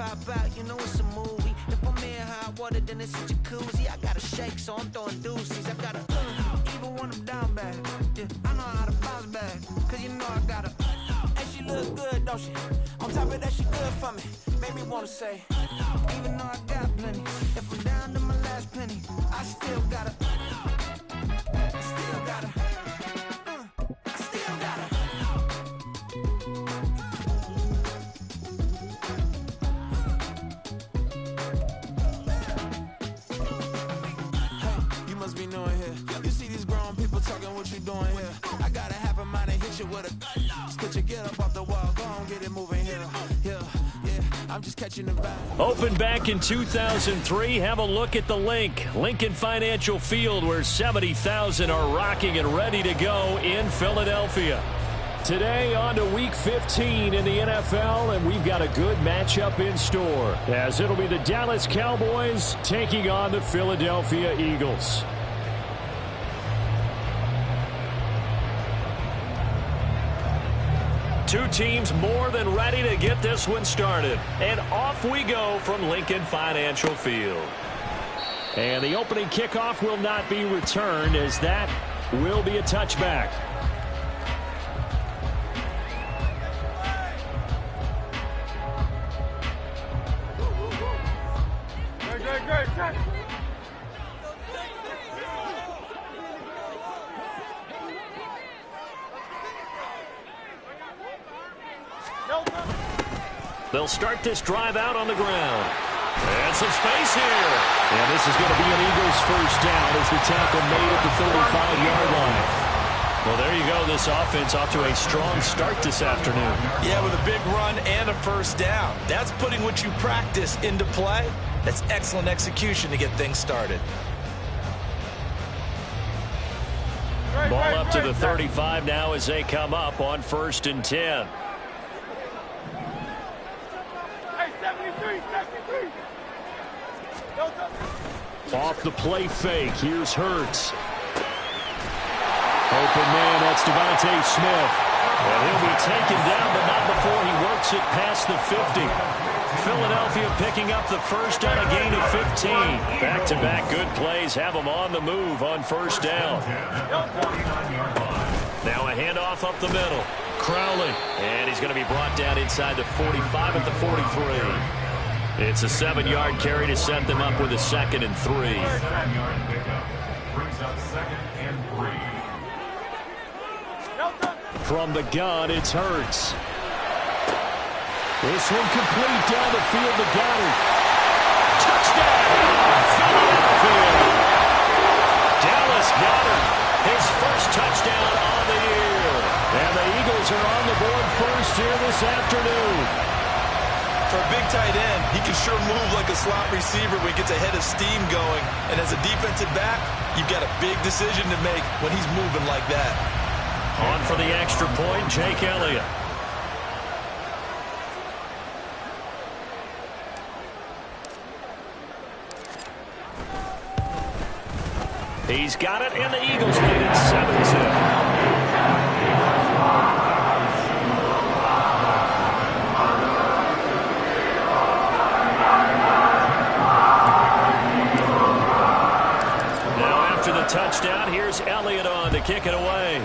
pop out, you know it's a movie. If I'm in hot water, then it's a jacuzzi. I gotta shake, so I'm throwing deuces. I gotta, even when I'm down bad. Yeah, I know how to bounce back, cause you know I gotta. And she look good, don't she? On top of that, she good for me. Made me wanna say, even though I got plenty, if I'm down to my last penny, I still gotta. I still gotta. I still gotta. Hey, you must be knowing here. You see these grown people talking, what you doing here? I gotta have a mind and hit you with a stitch you, get up off the wall, go on, get it moving here. Yeah, I'm just catching the vibe. Opened back in 2003. Have a look at the link. Lincoln Financial Field, where 70,000 are rocking and ready to go in Philadelphia. Today on to Week 15 in the NFL, and we've got a good matchup in store, as it'll be the Dallas Cowboys taking on the Philadelphia Eagles. Two teams more than ready to get this one started. And off we go from Lincoln Financial Field. And the opening kickoff will not be returned, as that will be a touchback. Great. They'll start this drive out on the ground. And some space here. And this is going to be an Eagles first down as the tackle made at the 35-yard line. Well, there you go. This offense off to a strong start this afternoon. Yeah, with a big run and a first down. That's putting what you practice into play. That's excellent execution to get things started. Ball up to the 35 now as they come up on 1st and 10. Off the play fake, here's Hurts. Open man, that's Devontae Smith. And he'll be taken down, but not before he works it past the 50. Philadelphia picking up the first on a gain of 15. Back-to-back good plays have them on the move on first down. Now a handoff up the middle. Crowley. And he's going to be brought down inside the 45 at the 43. It's a 7-yard carry to set them up with a 2nd and 3. From the gun, it's Hurts. This one complete down the field to Goddard. Touchdown! Philadelphia! Dallas Goddard, his first touchdown on the year. And the Eagles are on the board first here this afternoon. For a big tight end, he can sure move like a slot receiver when he gets a head of steam going. And as a defensive back, you've got a big decision to make when he's moving like that. On for the extra point, Jake Elliott. He's got it, and the Eagles lead it 7-2. Touchdown. Here's Elliott on to kick it away.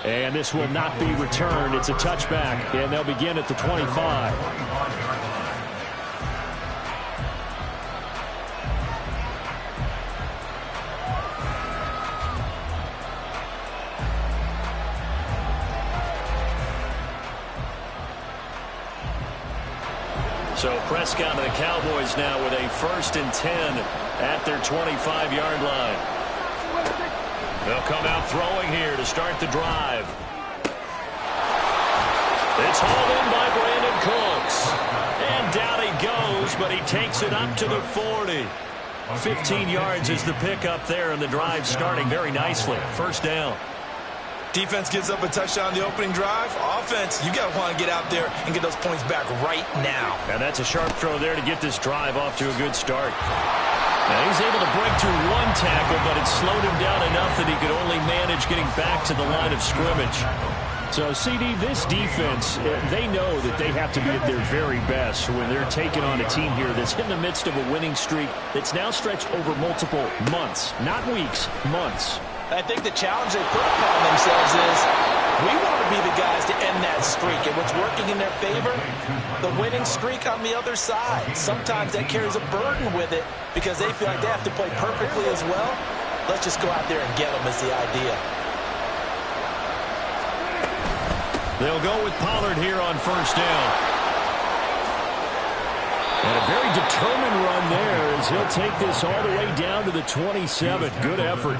And this will not be returned. It's a touchback, and they'll begin at the 25. So Prescott and the Cowboys now with a 1st and 10 at their 25-yard line. They'll come out throwing here to start the drive. It's hauled in by Brandon Cooks. And down he goes, but he takes it up to the 40. 15 yards is the pickup there, and the drive starting very nicely. First down. Defense gives up a touchdown on the opening drive. Offense, you got to want to get out there and get those points back right now. And that's a sharp throw there to get this drive off to a good start. Now he's able to break through one tackle, but it slowed him down enough that he could only manage getting back to the line of scrimmage. So, CD, this defense, they know that they have to be at their very best when they're taking on a team here that's in the midst of a winning streak that's now stretched over multiple months, not weeks, months. I think the challenge they put upon themselves is we want to be the guys to end that streak. And what's working in their favor? The winning streak on the other side. Sometimes that carries a burden with it because they feel like they have to play perfectly as well. Let's just go out there and get them is the idea. They'll go with Pollard here on first down. And a very determined run there as he'll take this all the way down to the 27. Good effort.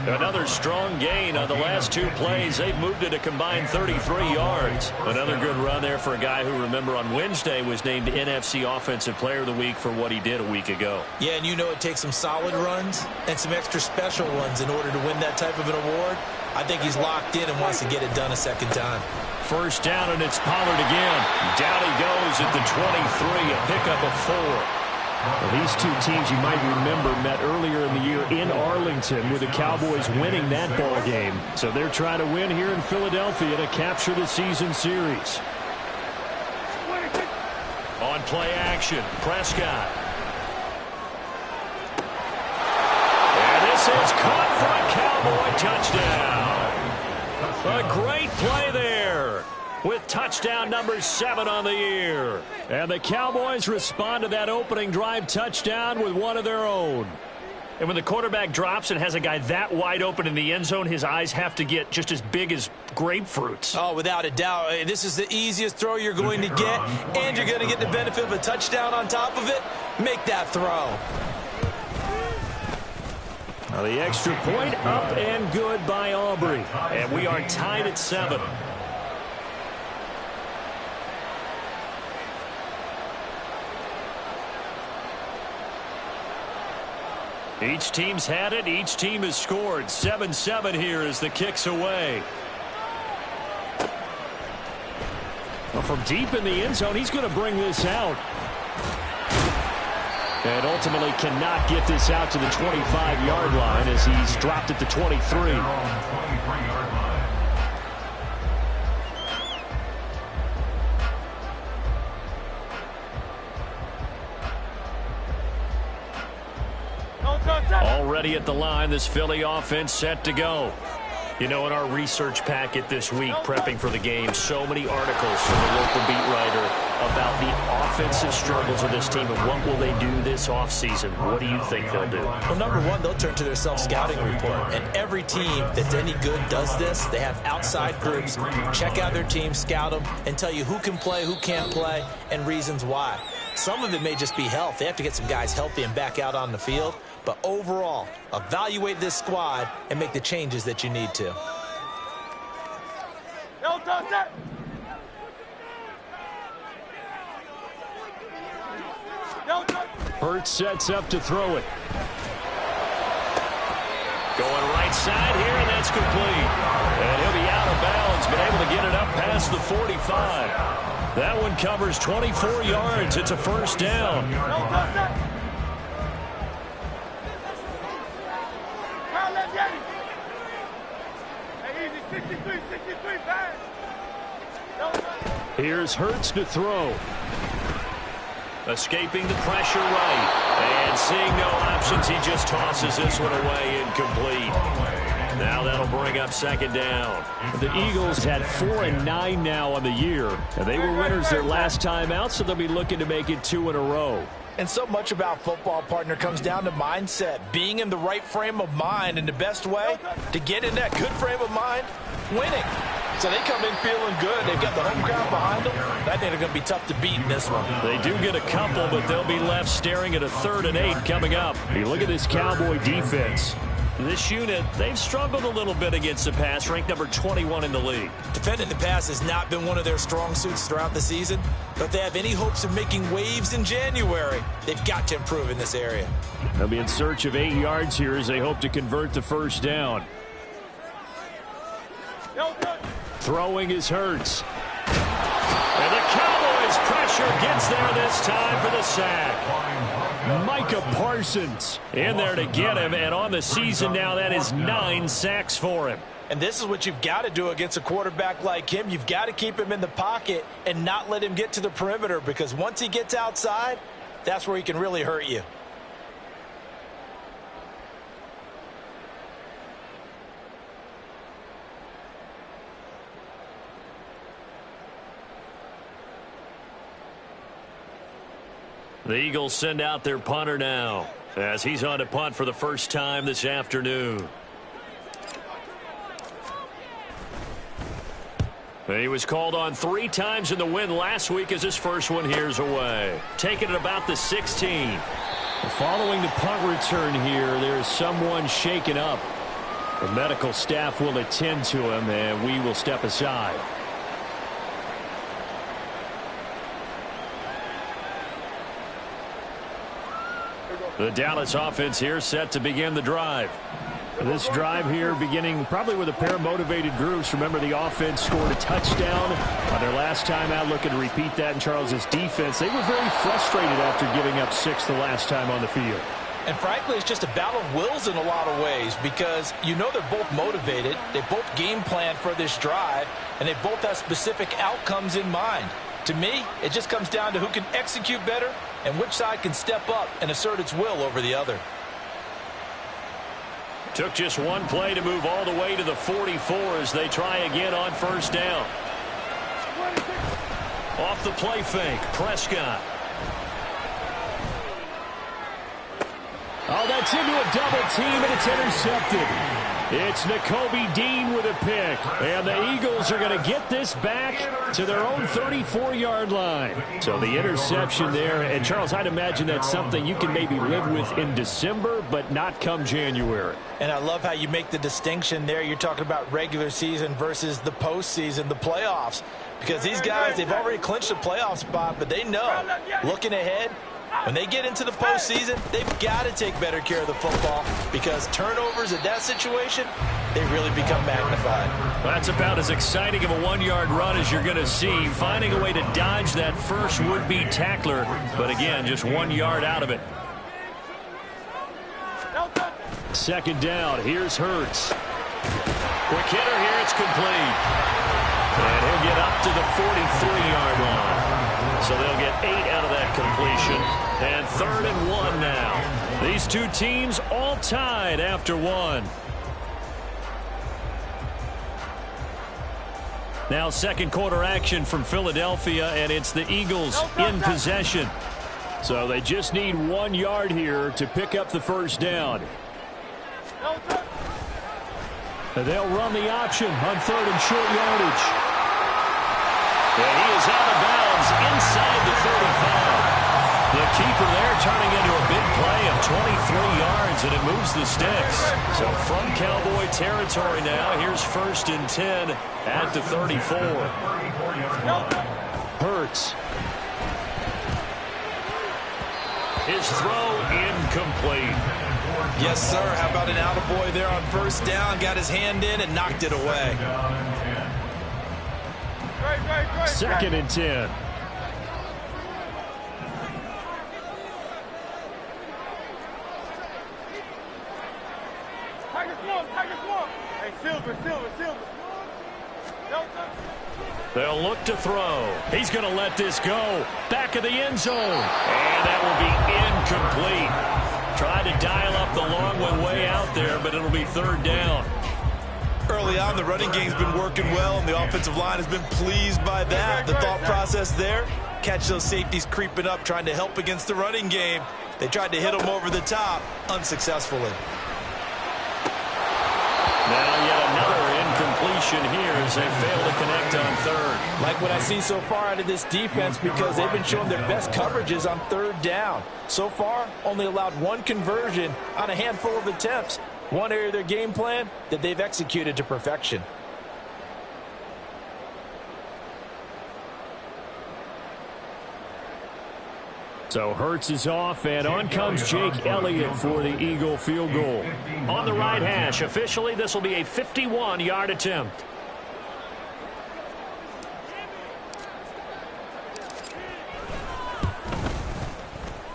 Another strong gain on the last two plays. They've moved it a combined 33 yards. Another good run there for a guy who, remember, on Wednesday was named NFC Offensive Player of the Week for what he did a week ago. Yeah, and you know it takes some solid runs and some extra special ones in order to win that type of an award. I think he's locked in and wants to get it done a second time. First down, and it's Pollard again. Down he goes at the 23, a pickup of 4. Well, these two teams, you might remember, met earlier in the year in Arlington with the Cowboys winning that ball game. So they're trying to win here in Philadelphia to capture the season series. On play action, Prescott. And this is caught for a Cowboy touchdown. A great play there with touchdown number 7 on the year. And the Cowboys respond to that opening drive touchdown with one of their own. And when the quarterback drops and has a guy that wide open in the end zone, his eyes have to get just as big as grapefruits. Oh, without a doubt. This is the easiest throw you're going to get, and you're going to get the benefit of a touchdown on top of it. Make that throw. Now the extra point up and good by Aubrey. And we are tied at 7. Each team's had it. Each team has scored. 7-7 here as the kick's away. Well, from deep in the end zone, he's going to bring this out. And ultimately cannot get this out to the 25-yard line as he's dropped at the 23. Already at the line, this Philly offense set to go. You know, in our research packet this week, prepping for the game, so many articles from the local beat writer about the offensive struggles of this team and what will they do this offseason. What do you think they'll do? Well, number one, they'll turn to their self-scouting report. And every team that's any good does this. They have outside groups. Check out their team, scout them, and tell you who can play, who can't play, and reasons why. Some of it may just be health. They have to get some guys healthy and back out on the field. But overall, evaluate this squad and make the changes that you need to. Hurts sets up to throw it. Going right side here, and that's complete. And he'll be out of bounds, but able to get it up past the 45. That one covers 24 yards. It's a first down. Here's Hurts to throw. Escaping the pressure right. And seeing no options, he just tosses this one away incomplete. Now that'll bring up second down. The Eagles had 4-9 now on the year. And they were winners their last time out, so they'll be looking to make it 2 in a row. And so much about football, partner, comes down to mindset. Being in the right frame of mind, and the best way to get in that good frame of mind, winning. So they come in feeling good. They've got the home crowd behind them. I think they're going to be tough to beat in this one. They do get a couple, but they'll be left staring at a 3rd and 8 coming up. You look at this Cowboy defense. This unit, they've struggled a little bit against the pass, ranked number 21 in the league. Defending the pass has not been one of their strong suits throughout the season, but if they have any hopes of making waves in January, they've got to improve in this area. They'll be in search of 8 yards here as they hope to convert the first down. Throwing is Hurts. And the Cowboys pressure gets there this time for the sack. Micah Parsons in there to get him, and on the season now, that is 9 sacks for him. And this is what you've got to do against a quarterback like him. You've got to keep him in the pocket and not let him get to the perimeter, because once he gets outside, that's where he can really hurt you. The Eagles send out their punter now as he's on to punt for the first time this afternoon. He was called on 3 times in the win last week as his first one here's away. Taking it about the 16. Following the punt return here, there's someone shaken up. The medical staff will attend to him, and we will step aside. The Dallas offense here set to begin the drive. This drive here beginning probably with a pair of motivated groups. Remember, the offense scored a touchdown on their last time out, looking to repeat that in Charles's defense. They were very frustrated after giving up 6 the last time on the field. And frankly, it's just a battle of wills in a lot of ways, because you know they're both motivated. They both game plan for this drive, and they both have specific outcomes in mind. To me, it just comes down to who can execute better and which side can step up and assert its will over the other. Took just one play to move all the way to the 44 as they try again on first down. Off the play fake, Prescott. Oh, that's into a double team, and it's intercepted. It's Nakobe Dean with a pick, and the Eagles are going to get this back to their own 34-yard line. So the interception there, and Charles, I'd imagine that's something you can maybe live with in December, but not come January. And I love how you make the distinction there. You're talking about regular season versus the postseason, the playoffs. Because these guys, they've already clinched a playoff spot, but they know, looking ahead, when they get into the postseason, they've got to take better care of the football, because turnovers in that situation, they really become magnified. That's about as exciting of a 1-yard run as you're going to see, finding a way to dodge that first would-be tackler, but again, just 1 yard out of it. Second down, here's Hurts. Quick hitter here, it's complete. And he'll get up to the 43-yard line. So they'll get 8 out of that completion. And 3rd and 1 now. These two teams all tied after 1. Now second quarter action from Philadelphia, and it's the Eagles in possession. So they just need 1 yard here to pick up the first down. They'll run the option on 3rd and short yardage. And he is out of bounds inside the 35. The keeper there turning into a big play of 23 yards, and it moves the sticks. So from Cowboy territory now, here's 1st and 10 at the 34. Hurts. His throw incomplete. Yes, sir. How about an attaboy there on first down? Got his hand in and knocked it away. 2nd and 10. They'll look to throw. He's going to let this go. Back of the end zone. And that will be incomplete. Tried to dial up the long one way out there, but it'll be 3rd down. Early on, the running game's been working well, and the offensive line has been pleased by that. The thought process there, catch those safeties creeping up, trying to help against the running game. They tried to hit them over the top, unsuccessfully. Now yet another incompletion here as they fail to connect on 3rd. Like what I see so far out of this defense, because they've been showing their best coverages on 3rd down. So far, only allowed 1 conversion on a handful of attempts. One area of their game plan that they've executed to perfection. So Hurts is off, and on comes Jake Elliott for the Eagle field goal. On the right hash, officially this will be a 51-yard attempt.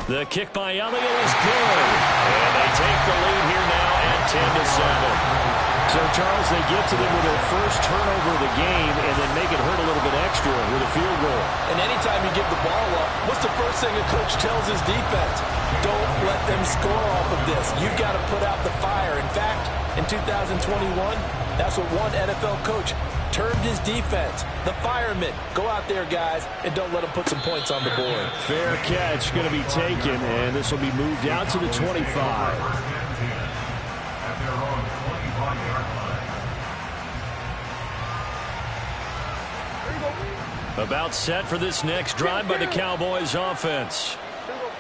The kick by Elliott is good. And they take the lead here now at 10-7. So, Charles, they get to them with their first turnover of the game and then make it hurt a little bit extra with a field goal. And anytime you give the ball up, what's the first thing a coach tells his defense? Don't let them score off of this. You've got to put out the fire. In fact, in 2021, that's what one NFL coach termed his defense, the firemen. Go out there, guys, and don't let them put some points on the board. Fair catch going to be taken, and this will be moved out to the 25. About set for this next drive by the Cowboys offense.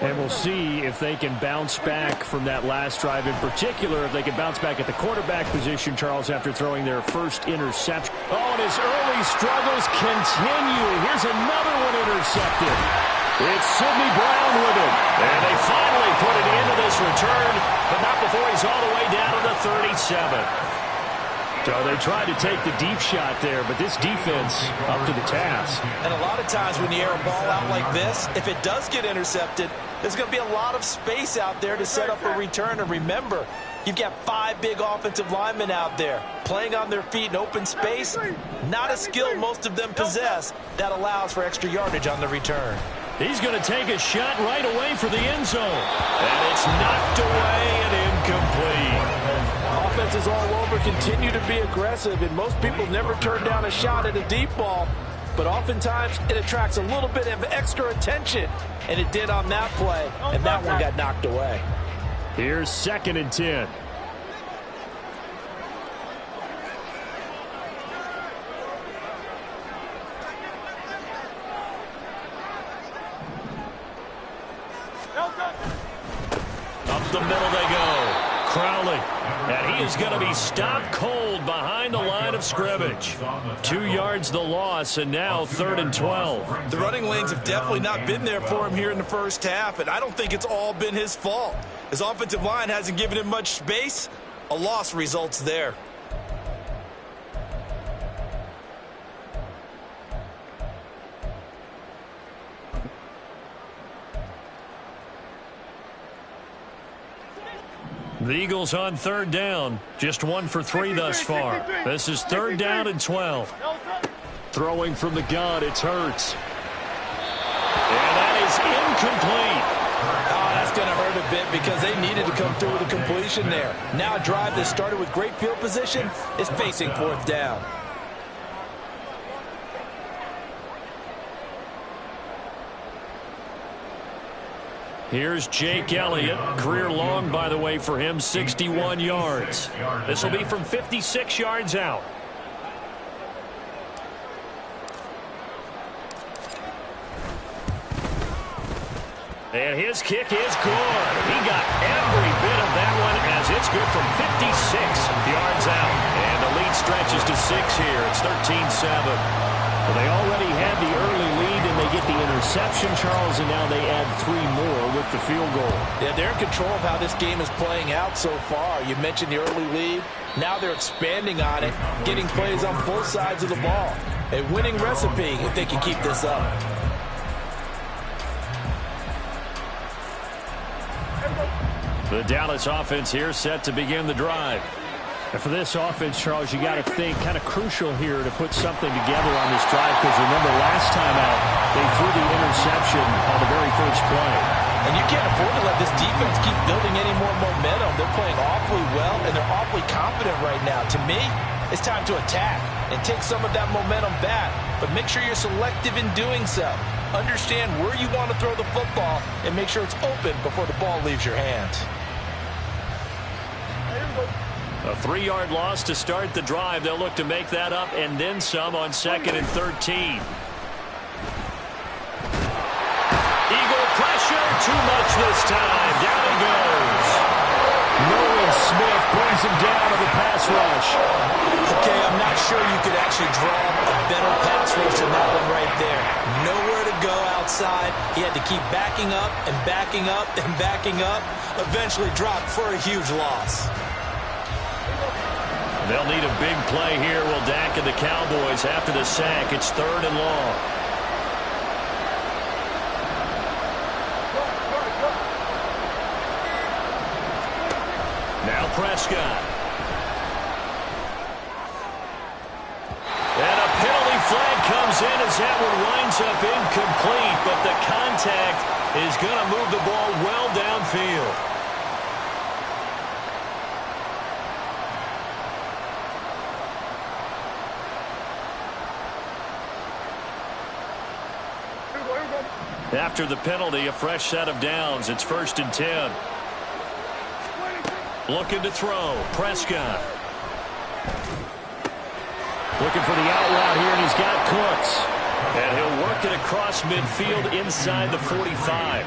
And we'll see if they can bounce back from that last drive, in particular, if they can bounce back at the quarterback position, Charles, after throwing their first interception. Oh, and his early struggles continue. Here's another one intercepted. It's Sidney Brown with him. And they finally put it into this return, but not before he's all the way down to the 37. So they tried to take the deep shot there, but this defense up to the task. And a lot of times when you air a ball out like this, if it does get intercepted, there's going to be a lot of space out there to set up a return. And remember, you've got 5 big offensive linemen out there playing on their feet in open space. Not a skill most of them possess that allows for extra yardage on the return. He's going to take a shot right away for the end zone. And it's knocked away and incomplete. Offenses all over continue to be aggressive, and most people never turn down a shot at a deep ball. But oftentimes, it attracts a little bit of extra attention. And it did on that play, and that one got knocked away. Here's 2nd and 10. Up the middle they go. Crowley. And he is going to be stopped cold behind the line of scrimmage. 2 yards the loss, and now 3rd and 12. The running lanes have definitely not been there for him here in the first half, and I don't think it's all been his fault. His offensive line hasn't given him much space. A loss results there. The Eagles on 3rd down. Just 1 for 3 thus far. This is 3rd down and 12. Throwing from the gun, it's Hurts. And that is incomplete. Oh, that's going to hurt a bit because they needed to come through with a completion there. Now a drive that started with great field position is facing 4th down. Here's Jake Elliott. Career long, by the way, for him, 61 yards. This will be from 56 yards out. And his kick is good. He got every bit of that one as it's good from 56 yards out. And the lead stretches to 6 here. It's 13-7. Well, they already had the early lead, and they get the interception, Charles, and now they add 3 more with the field goal. Yeah, they're in control of how this game is playing out so far. You mentioned the early lead. Now they're expanding on it, getting plays on both sides of the ball. A winning recipe if they can keep this up. The Dallas offense here set to begin the drive. And for this offense, Charles, you got to think kind of crucial here to put something together on this drive, because remember last time out they threw the interception on the very first play. And you can't afford to let this defense keep building any more momentum. They're playing awfully well, and they're awfully confident right now. To me, it's time to attack and take some of that momentum back, but make sure you're selective in doing so. Understand where you want to throw the football and make sure it's open before the ball leaves your hands. A 3-yard loss to start the drive. They'll look to make that up and then some on 2nd and 13. Eagle pressure, too much this time. Down he goes. Nolan Smith brings him down to the pass rush. Okay, I'm not sure you could actually draw a better pass rush than that one right there. Nowhere to go outside. He had to keep backing up and backing up and backing up. Eventually dropped for a huge loss. They'll need a big play here. Will Dak and the Cowboys after the sack. It's 3rd and long. Now Prescott. that one winds up incomplete, but the contact is going to move the ball well downfield. After the penalty, a fresh set of downs. It's 1st and 10. Looking to throw. Prescott. Looking for the out route here, and he's got Cooks. And he'll work it across midfield inside the 45.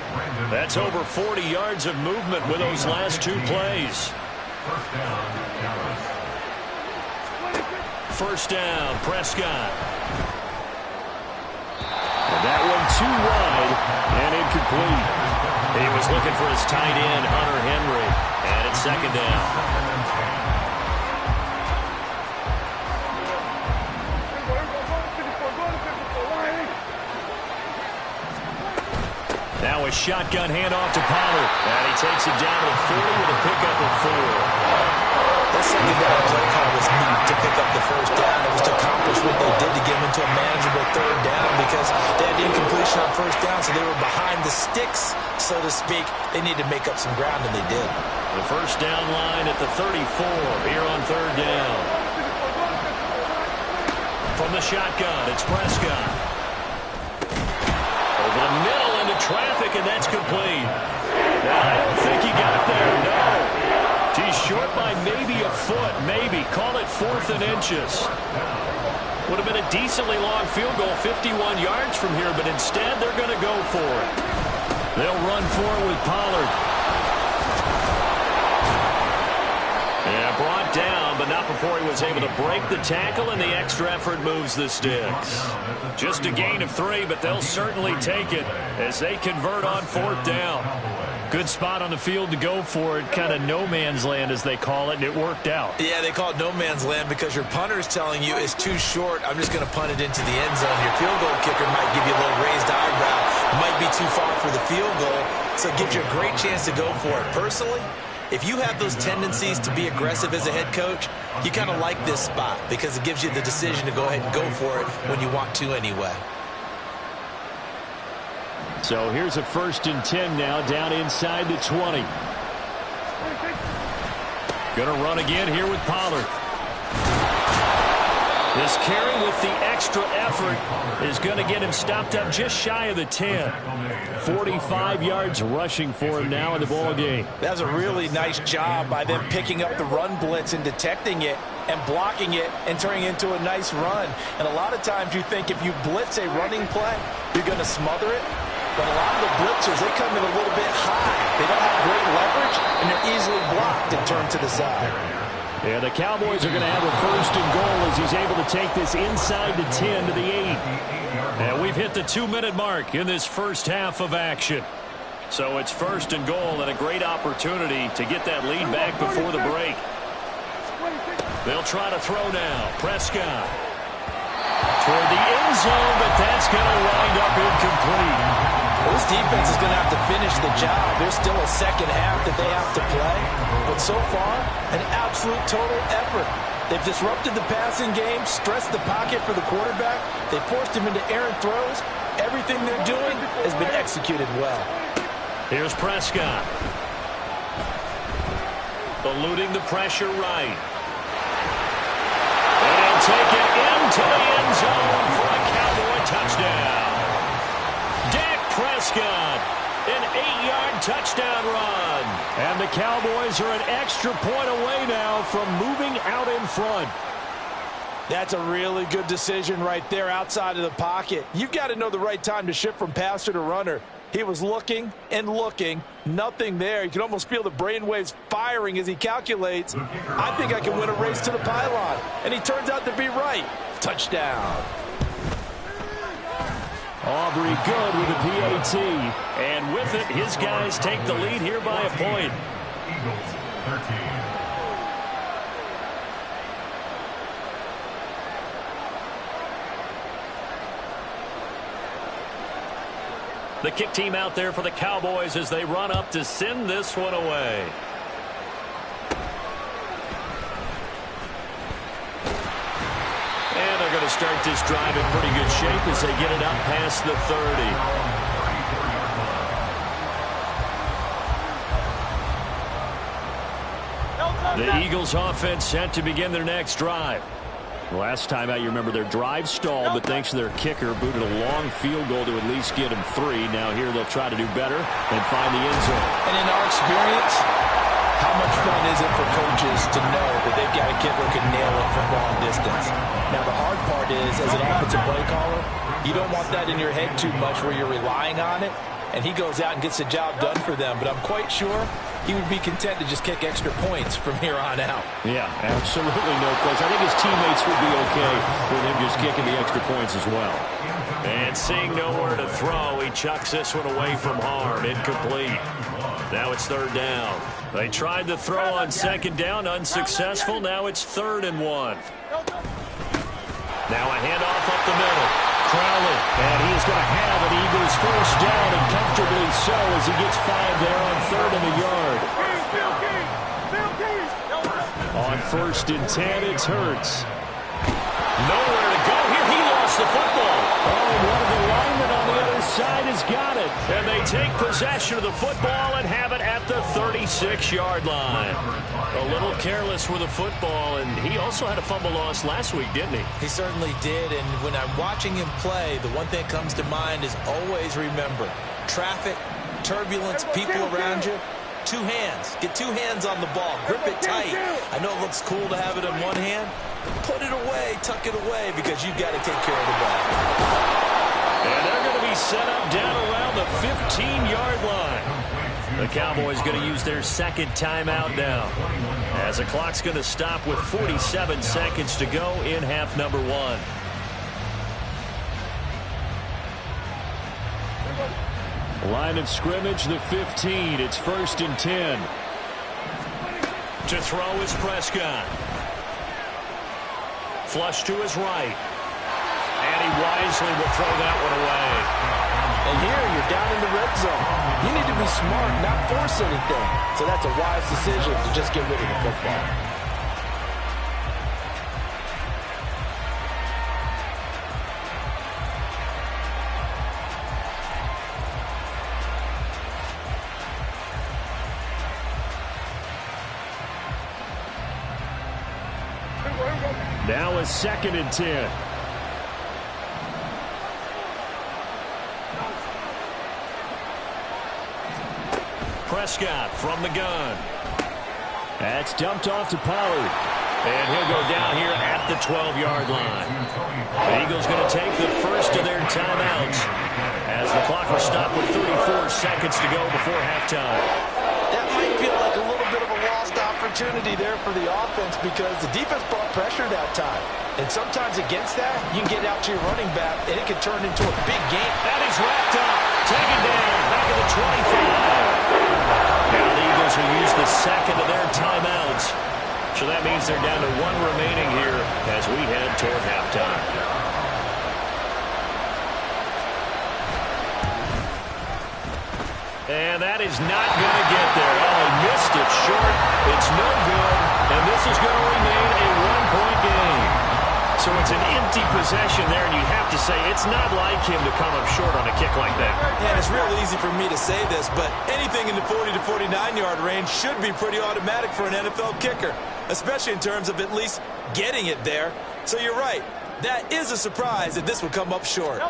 That's over 40 yards of movement with those last 2 plays. First down, Prescott. And that one too wide and incomplete. He was looking for his tight end, Hunter Henry. And it's 2nd down. Now a shotgun handoff to Pollard. And he takes it down to the 40 with a pickup of 4. That 2nd down play call was neat to pick up the 1st down. It was to accomplish what they did to get them into a manageable 3rd down because they had incompletion on 1st down, so they were behind the sticks, so to speak. They needed to make up some ground, and they did. The 1st down line at the 34 here on 3rd down. From the shotgun, it's Prescott. Over the middle into traffic, and that's complete. Now, I don't think he got there, no. He's short by maybe a foot, maybe. Call it 4th and inches. Would have been a decently long field goal, 51 yards from here, but instead they're going to go for it. They'll run for it with Pollard. Yeah, brought down, but not before he was able to break the tackle, and the extra effort moves the sticks. Just a gain of 3, but they'll certainly take it as they convert on 4th down. Good spot on the field to go for it, kind of no man's land as they call it, and it worked out. Yeah, they call it no man's land because your punter is telling you it's too short. I'm just going to punt it into the end zone. Your field goal kicker might give you a little raised eyebrow. Might be too far for the field goal, so it gives you a great chance to go for it. Personally, if you have those tendencies to be aggressive as a head coach, you kind of like this spot because it gives you the decision to go ahead and go for it when you want to anyway. So here's a 1st and 10 now, down inside the 20. Going to run again here with Pollard. This carry with the extra effort is going to get him stopped up just shy of the 10. 45 yards rushing for him now in the ball game. That was a really nice job by them picking up the run blitz and detecting it and blocking it and turning it into a nice run. And a lot of times you think if you blitz a running play, you're going to smother it. But a lot of the blitzers, they come in a little bit high. They don't have great leverage, and they're easily blocked and turned to the side. Yeah, the Cowboys are going to have a 1st and goal as he's able to take this inside the 10 to the 8. And we've hit the 2-minute mark in this first half of action. So it's 1st and goal and a great opportunity to get that lead back before the break. They'll try to throw now. Prescott toward the end zone, but that's going to wind up incomplete. Well, this defense is going to have to finish the job. There's still a 2nd half that they have to play. But so far, an absolute total effort. They've disrupted the passing game, stressed the pocket for the quarterback. They forced him into errant throws. Everything they're doing has been executed well. Here's Prescott. Eluding the pressure right. And he'll take it into the end zone for a Cowboy touchdown. Dak Prescott, an 8-yard touchdown run. And the Cowboys are an extra point away now from moving out in front. That's a really good decision right there outside of the pocket. You've got to know the right time to shift from passer to runner. He was looking and looking, nothing there. You can almost feel the brainwaves firing as he calculates, I think I can win a race to the pylon. And he turns out to be right. Touchdown. Aubrey good with a PAT. And with it, his guys take the lead here by a point. Eagles 13. The kick team out there for the Cowboys as they run up to send this one away. And they're going to start this drive in pretty good shape as they get it up past the 30. The Eagles offense set to begin their next drive. Last time out, you remember their drive stalled, but thanks to their kicker, booted a long field goal to at least get them 3. Now here they'll try to do better and find the end zone. And in our experience, how much fun is it for coaches to know that they've got a kicker who can nail it from long distance? Now the hard part is, as an offensive play caller, you don't want that in your head too much where you're relying on it, and he goes out and gets the job done for them. But I'm quite sure he would be content to just kick extra points from here on out. Yeah, absolutely no question. I think his teammates would be okay with him just kicking the extra points as well. And seeing nowhere to throw, he chucks this one away from harm. Incomplete. Now it's 3rd down. They tried to throw on 2nd down, unsuccessful. Now it's 3rd and 1. Now a handoff up the middle. Crowley, and he is going to have an Eagles 1st down, and comfortably so as he gets 5 there on 3rd and a yard. On 1st and 10, it's Hurts. Nowhere to go here. He lost the football. Oh, one of the linemen on the other side has got it. And they take possession of the football and have it at the 36-yard line. A little careless with the football, and he also had a fumble loss last week, didn't he? He certainly did, and when I'm watching him play, the one thing that comes to mind is always remember, traffic, turbulence, people around you, 2 hands. Get 2 hands on the ball. Grip it tight. I know it looks cool to have it in one hand. Put it away, tuck it away, because you've got to take care of the ball. And they're going to be set up down around the 15-yard line. The Cowboys going to use their 2nd timeout now, as the clock's going to stop with 47 seconds to go in half number 1. Line of scrimmage, the 15. It's 1st and 10. To throw is Prescott. Flush to his right. And he wisely will throw that one away. And here you're down in the red zone. You need to be smart, not force anything. So that's a wise decision to just get rid of the football. Now a 2nd and 10. Prescott from the gun. That's dumped off to Pollard. And he'll go down here at the 12-yard line. The Eagles going to take the first of their timeouts as the clock will stop with 34 seconds to go before halftime. That might feel like a little bit of a lost opportunity there for the offense because the defense brought pressure that time. And sometimes against that, you can get out to your running back, and it can turn into a big game. That is wrapped up. Taken down. Back at the 25. Now the Eagles will use the 2nd of their timeouts. So that means they're down to 1 remaining here as we head toward halftime. And that is not going to get there. Oh, he missed it short. It's no good. And this is going to remain a 1-point game. So it's an empty possession there, and you have to say it's not like him to come up short on a kick like that. And it's real easy for me to say this, but anything in the 40 to 49-yard range should be pretty automatic for an NFL kicker, especially in terms of at least getting it there. So you're right. That is a surprise that this will come up short.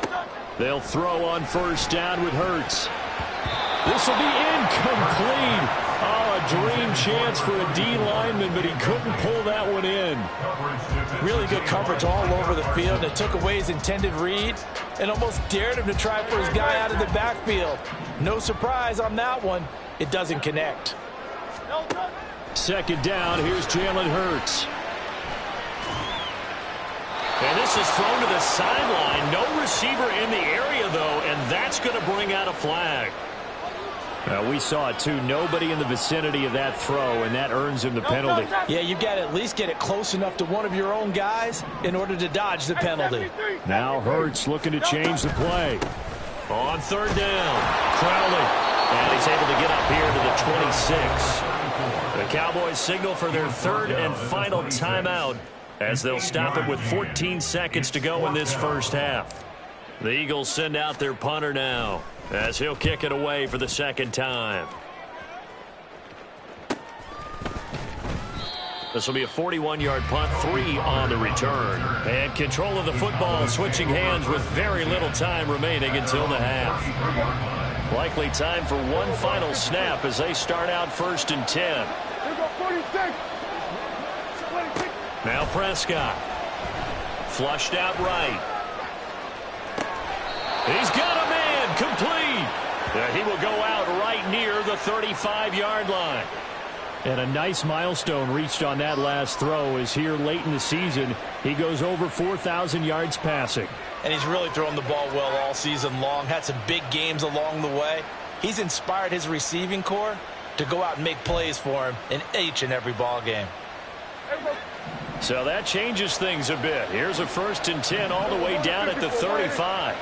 They'll throw on 1st down with Hurts. This will be incomplete. Oh, a dream chance for a D lineman, but he couldn't pull that one in. Really good coverage all over the field. It took away his intended read and almost dared him to try for his guy out of the backfield. No surprise on that one. It doesn't connect. 2nd down. Here's Jalen Hurts. And this is thrown to the sideline. No receiver in the area, though, and that's going to bring out a flag. We saw it, too. Nobody in the vicinity of that throw, and that earns him the penalty. Yeah, you've got to at least get it close enough to one of your own guys in order to dodge the penalty. Now Hurts looking to change the play. On 3rd down, Crowley. And he's able to get up here to the 26. The Cowboys signal for their 3rd and final timeout as they'll stop it with 14 seconds to go in this first half. The Eagles send out their punter now as he'll kick it away for the second time. This will be a 41-yard punt, 3 on the return. And control of the football switching hands with very little time remaining until the half. Likely time for one final snap as they start out 1st and 10. Now Prescott. Flushed out right. He's got a man complete. He will go out right near the 35-yard line. And a nice milestone reached on that last throw is here late in the season. He goes over 4,000 yards passing. And he's really thrown the ball well all season long. Had some big games along the way. He's inspired his receiving corps to go out and make plays for him in each and every ball game. So that changes things a bit. Here's a 1st and 10 all the way down at the 35.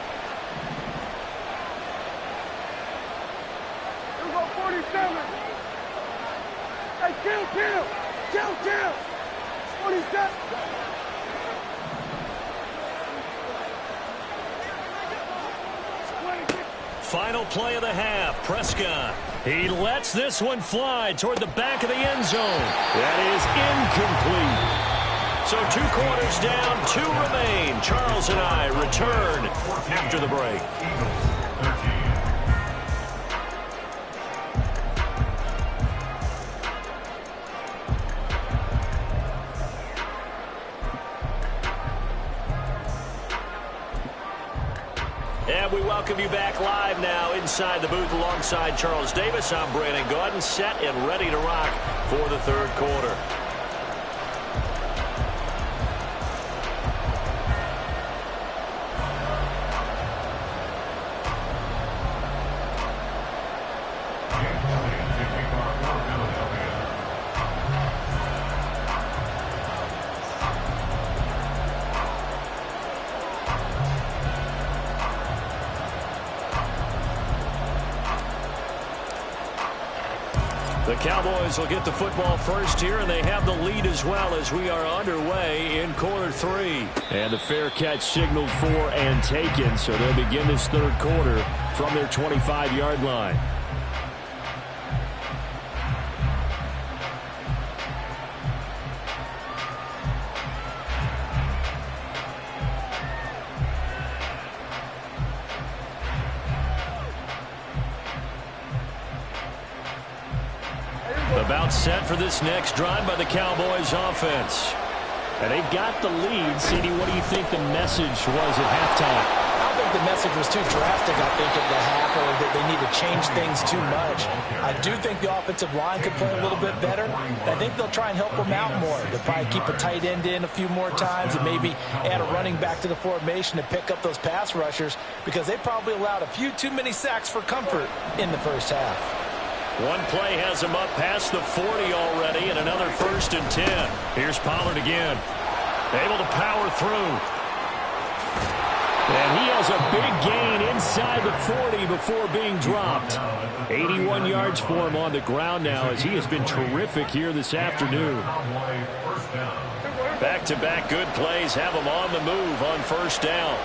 Here we go, 47. Hey, kill. 47. Final play of the half. Prescott. He lets this one fly toward the back of the end zone. That is incomplete. So 2 quarters down, 2 remain. Charles and I return after the break. And we welcome you back live now inside the booth alongside Charles Davis. I'm Brandon Gaudin, set and ready to rock for the 3rd quarter. The Cowboys will get the football first here, and they have the lead as well as we are underway in quarter 3. And the fair catch signaled for and taken, so they'll begin this 3rd quarter from their 25-yard line. About set for this next drive by the Cowboys offense. And they've got the lead. CD, what do you think the message was at halftime? I don't think the message was too drastic, I think, at the half, or that they need to change things too much. I do think the offensive line could play a little bit better. I think they'll try and help them out more. They'll probably keep a tight end in a few more times and maybe add a running back to the formation to pick up those pass rushers, because they probably allowed a few too many sacks for comfort in the first half. One play has him up past the 40 already, and another 1st and 10. Here's Pollard again. Able to power through. And he has a big gain inside the 40 before being dropped. 81 yards for him on the ground now, as he has been terrific here this afternoon. Back-to-back good plays have him on the move on 1st down.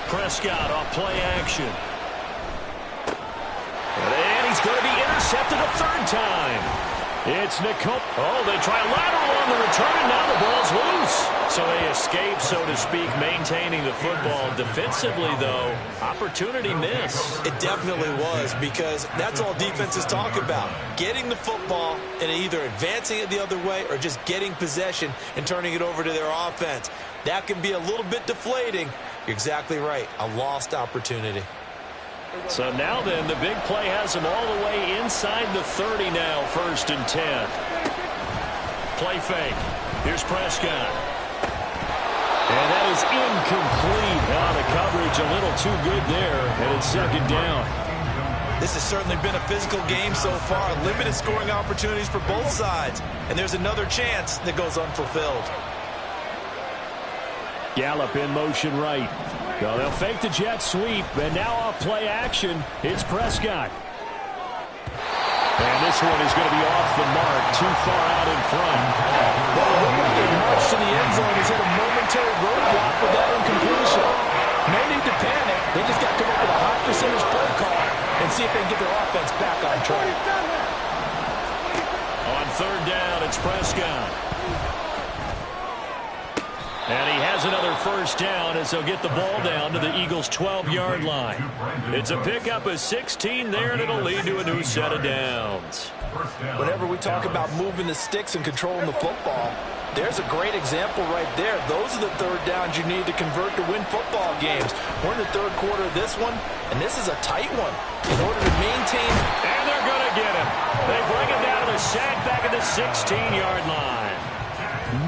Prescott off play action. And he's going to be intercepted a 3rd time. It's Nicole. Oh, they try a lateral on the return, and now the ball's loose. So they escape, so to speak, maintaining the football. Defensively, though, opportunity miss. It definitely was, because that's all defenses talk about. Getting the football and either advancing it the other way or just getting possession and turning it over to their offense. That can be a little bit deflating. You're exactly right. A lost opportunity. So now then, the big play has him all the way inside the 30 now, 1st and 10. Play fake. Here's Prescott. And that is incomplete. The coverage a little too good there, and it's 2nd down. This has certainly been a physical game so far. Limited scoring opportunities for both sides. And there's another chance that goes unfulfilled. Gallup in motion right. So they'll fake the jet sweep, and now off play action, it's Prescott. And this one is going to be off the mark, too far out in front. Well, it looked like their march to the end zone has hit a momentary roadblock with that incompletion. No need to panic. They just got to come up with a high percentage play call and see if they can get their offense back on track. On third down, it's Prescott. And he has another first down as they'll get the ball down to the Eagles' 12-yard line. It's a pickup of 16 there, and it'll lead to a new set of downs. Whenever we talk about moving the sticks and controlling the football, there's a great example right there. Those are the third downs you need to convert to win football games. We're in the third quarter of this one, and this is a tight one. In order to maintain... And they're going to get him. They bring him down to the sack back at the 16-yard line.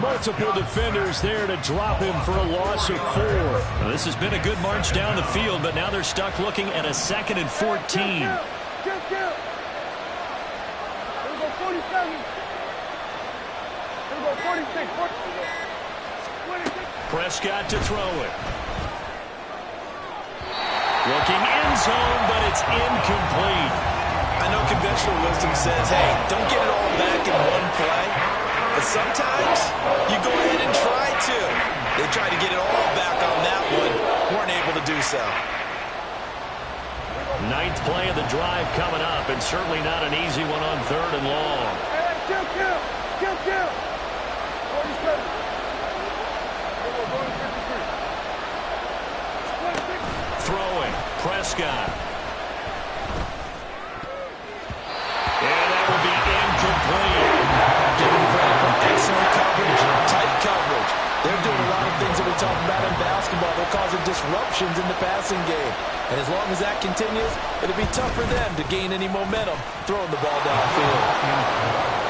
Multiple defenders there to drop him for a loss of 4. Now, this has been a good march down the field, but now they're stuck looking at a 2nd and 14. Prescott to throw it. Looking end zone, but it's incomplete. I know conventional wisdom says, hey, don't get it all back in one play. But sometimes you go ahead and try to. They tried to get it all back on that one. Weren't able to do so. 9th play of the drive coming up, and certainly not an easy one on 3rd and long. Kill. 47. Throwing, Prescott. And that will be incomplete. Give them credit for excellent coverage, tight coverage. They're doing a lot of things that we talk about in basketball. They're causing disruptions in the passing game. And as long as that continues, it'll be tough for them to gain any momentum throwing the ball downfield.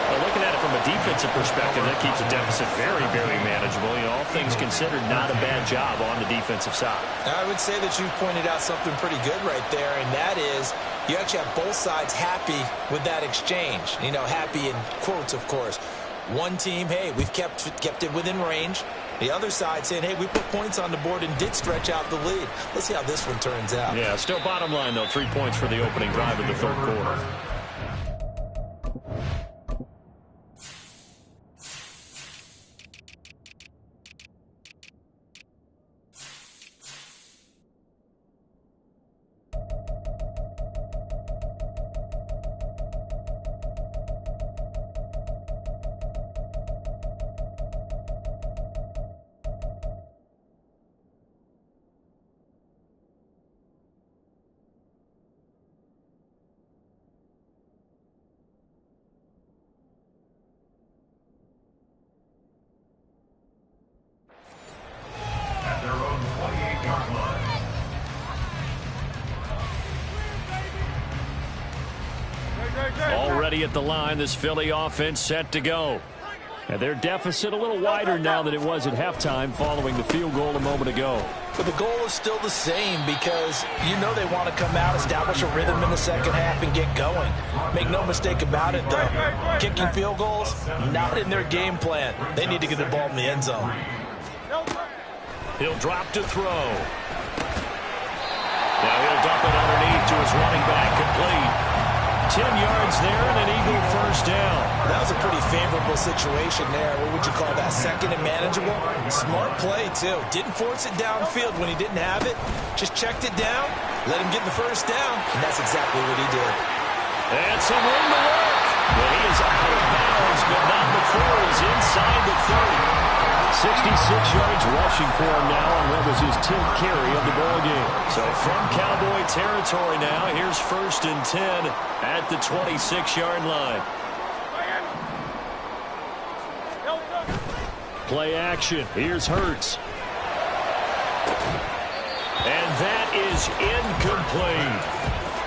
Well, looking at it from a defensive perspective, that keeps the deficit very, very manageable. You know, all things considered, not a bad job on the defensive side. I would say that you've pointed out something pretty good right there, and that is you actually have both sides happy with that exchange. You know, happy in quotes, of course. One team, hey, we've kept it within range. The other side saying, hey, we put points on the board and did stretch out the lead. Let's see how this one turns out. Yeah, still bottom line, though, 3 points for the opening drive of the third quarter. Already at the line, this Philly offense set to go. And their deficit a little wider now than it was at halftime following the field goal a moment ago. But the goal is still the same because you know they want to come out, establish a rhythm in the second half, and get going. Make no mistake about it, though. Kicking field goals, not in their game plan. They need to get the ball in the end zone. He'll drop to throw. Now he'll dump it underneath to his running back, complete. 10 yards there and an Eagle first down. That was a pretty favorable situation there. What would you call that? Second and manageable? Smart play, too. Didn't force it downfield when he didn't have it. Just checked it down, let him get the first down, and that's exactly what he did. And some room to work. Well, he is out of bounds, but not before he's inside the 30. 66 yards rushing for him now on what was his 10th carry of the ball game. So from Cowboy territory now, here's 1st and 10 at the 26-yard line. Play action. Here's Hurts. And that is incomplete.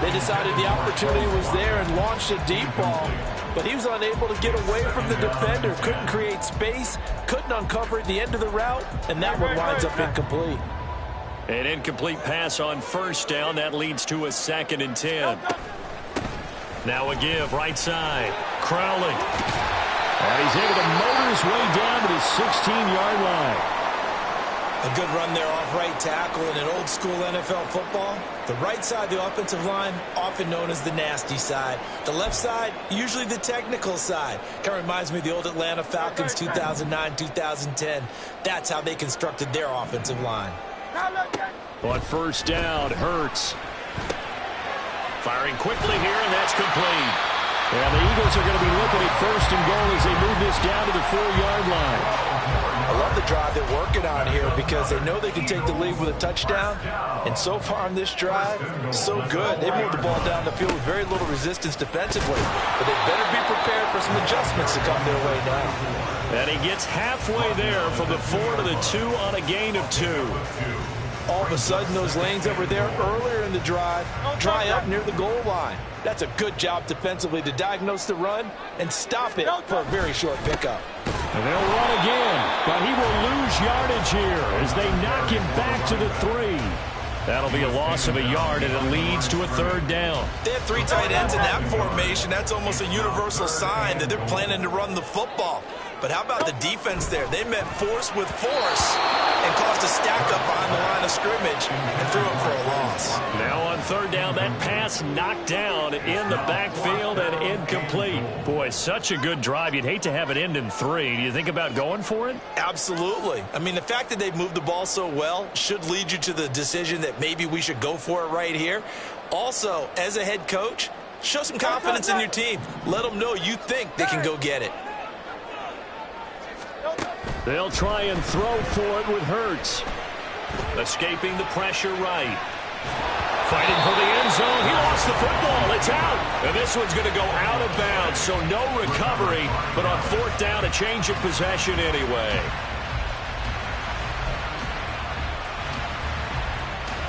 They decided the opportunity was there and launched a deep ball, but he was unable to get away from the defender. Couldn't create space, couldn't uncover at the end of the route, and that one winds up incomplete. An incomplete pass on first down. That leads to a 2nd and 10. Now a give, right side. Crowley. And he's able to motor his way down to the 16-yard line. A good run there off right tackle in an old school NFL football. The right side of the offensive line, often known as the nasty side. The left side, usually the technical side. Kind of reminds me of the old Atlanta Falcons 2009-2010. That's how they constructed their offensive line. On first down, Hurts. Firing quickly here, and that's complete. And the Eagles are going to be looking at first and goal as they move this down to the 4-yard line. I love the drive they're working on here because they know they can take the lead with a touchdown. And so far on this drive, so good. They moved the ball down the field with very little resistance defensively. But they better be prepared for some adjustments to come their way now. And he gets halfway there from the 4 to the 2 on a gain of 2. All of a sudden, those lanes that were there earlier in the drive dry up near the goal line. That's a good job defensively to diagnose the run and stop it for a very short pickup. And they'll run again, but he will lose yardage here as they knock him back to the 3. That'll be a loss of a yard, and it leads to a 3rd down. They have 3 tight ends in that formation. That's almost a universal sign that they're planning to run the football. But how about the defense there? They met force with force and caused a stack up behind the line of scrimmage and threw it for a loss. Now on 3rd down, that pass knocked down in the backfield and incomplete. Boy, such a good drive. You'd hate to have it end in 3. Do you think about going for it? Absolutely. I mean, the fact that they've moved the ball so well should lead you to the decision that maybe we should go for it right here. Also, as a head coach, show some confidence in your team. Let them know you think they can go get it. They'll try and throw for it with Hurts. Escaping the pressure right. Fighting for the end zone. He lost the football. It's out. And this one's going to go out of bounds, so no recovery. But on 4th down, a change of possession anyway.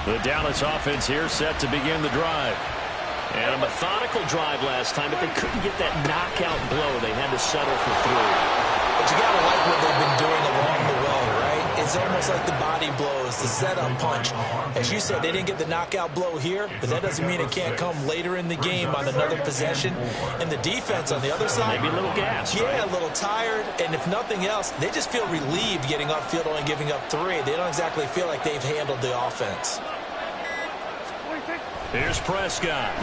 The Dallas offense here set to begin the drive. And a methodical drive last time, but they couldn't get that knockout blow. They had to settle for 3. But you got to like what they've been doing along the way, right? It's almost like the body blows, the setup punch. As you said, they didn't get the knockout blow here, but that doesn't mean it can't come later in the game on another possession. And the defense on the other side, maybe a little gas, yeah, right? A little tired. And if nothing else, they just feel relieved getting upfield, only giving up 3. They don't exactly feel like they've handled the offense. Here's Prescott.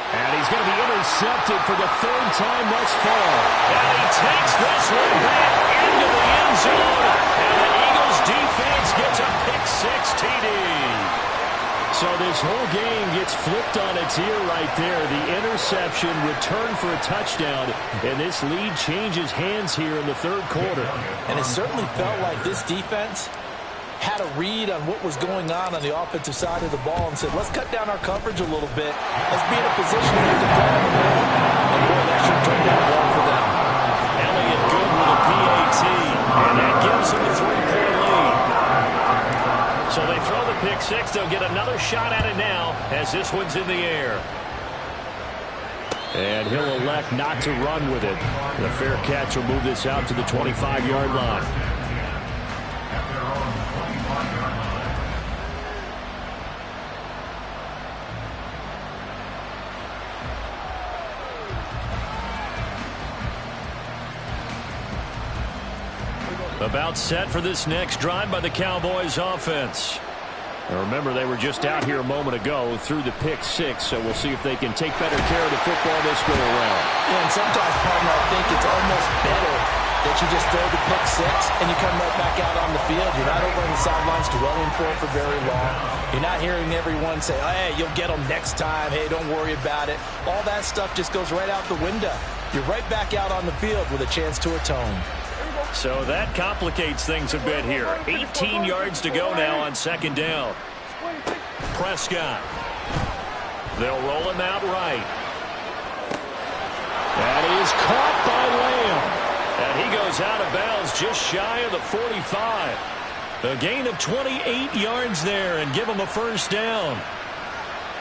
And he's going to be intercepted for the 3rd time thus far. And he takes this one back into the end zone. And the Eagles defense gets a pick-6 TD. So this whole game gets flipped on its ear right there. The interception, return for a touchdown. And this lead changes hands here in the 3rd quarter. And it certainly felt like this defense had a read on what was going on the offensive side of the ball and said, let's cut down our coverage a little bit. Let's be in a position to play on the ball. And boy, that sure turned out well for them. Elliott good with a PAT, and that gives them a 3-point lead. So they throw the pick-6. They'll get another shot at it now as this one's in the air. And he'll elect not to run with it. The fair catch will move this out to the 25-yard line. About set for this next drive by the Cowboys offense. Now remember, they were just out here a moment ago through the pick-6, so we'll see if they can take better care of the football this go around. Yeah, and sometimes, partner, I think it's almost better that you just throw the pick-6 and you come right back out on the field. You're not over on the sidelines dwelling for it for very long. You're not hearing everyone say, oh, hey, you'll get them next time. Hey, don't worry about it. All that stuff just goes right out the window. You're right back out on the field with a chance to atone. So that complicates things a bit here. 18 yards to go now on 2nd down. Prescott. They'll roll him out right. That is caught by Lamb. And he goes out of bounds just shy of the 45. A gain of 28 yards there and give him a 1st down.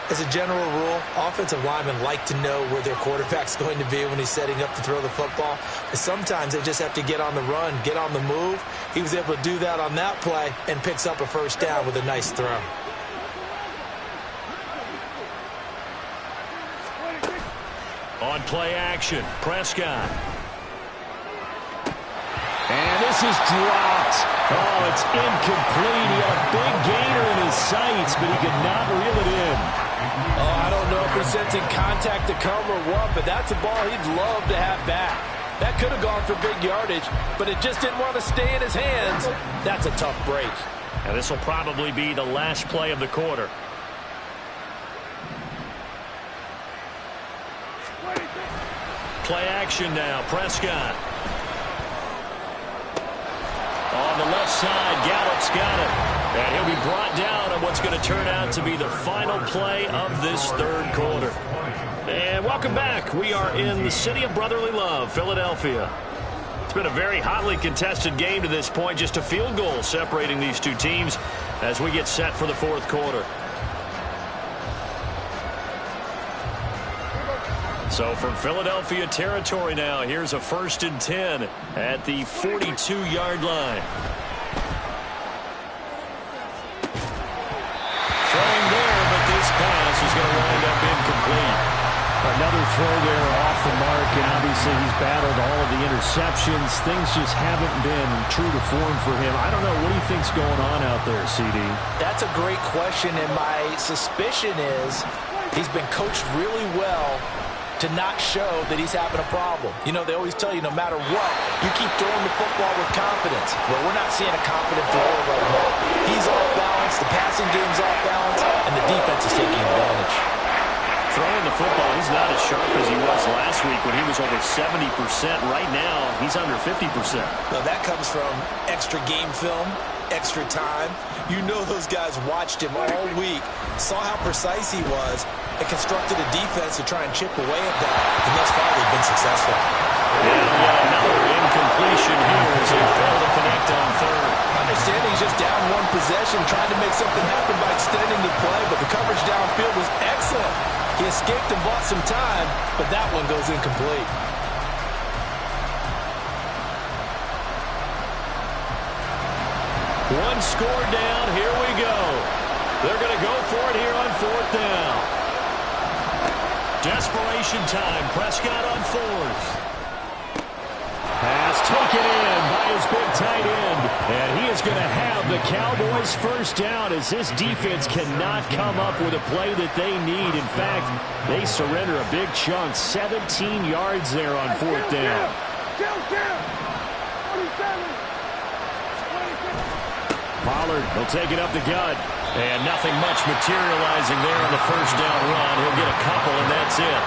As a general rule, offensive linemen like to know where their quarterback's going to be when he's setting up to throw the football. But sometimes they just have to get on the run, get on the move. He was able to do that on that play and picks up a 1st down with a nice throw. On play action, Prescott. And this is dropped. Oh, it's incomplete. He had a big gainer in his sights, but he could not reel it in. Oh, I don't know if he's sensing contact to come or what, but that's a ball he'd love to have back. That could have gone for big yardage, but it just didn't want to stay in his hands. That's a tough break. And this will probably be the last play of the quarter. Play action now. Prescott. On the left side, Gallup's got it. And he'll be brought down on what's going to turn out to be the final play of this third quarter. And welcome back. We are in the city of brotherly love, Philadelphia. It's been a very hotly contested game to this point. Just a field goal separating these two teams as we get set for the fourth quarter. So from Philadelphia territory now, here's a 1st and 10 at the 42-yard line. Throwing there, but this pass is going to wind up incomplete. Another throw there off the mark, and obviously he's battled all of the interceptions. Things just haven't been true to form for him. I don't know. What do you think's going on out there, CD? That's a great question, and my suspicion is he's been coached really well to not show that he's having a problem. You know, they always tell you no matter what, you keep throwing the football with confidence. Well, we're not seeing a confident thrower right now. He's off balance, the passing game's off balance, and the defense is taking advantage. Throwing the football, he's not as sharp as he was last week when he was over 70%. Right now, he's under 50%. Now, that comes from extra game film, extra time. You know those guys watched him all week, saw how precise he was, and constructed a defense to try and chip away at that. And thus far, they've been successful. And yet another incompletion here as they fail to connect on third. Understanding he's just down one possession, trying to make something happen by extending the play, but the coverage downfield was excellent. He escaped and bought some time, but that one goes incomplete. One score down. Here we go. They're going to go for it here on 4th down. Desperation time. Prescott on 4th. Pass taken in by his big tight end. And he is going to have the Cowboys first down as this defense cannot come up with a play that they need. In fact, they surrender a big chunk. 17 yards there on 4th down. Pollard will take it up the gut. And nothing much materializing there on the first down run. He'll get a couple, and that's it.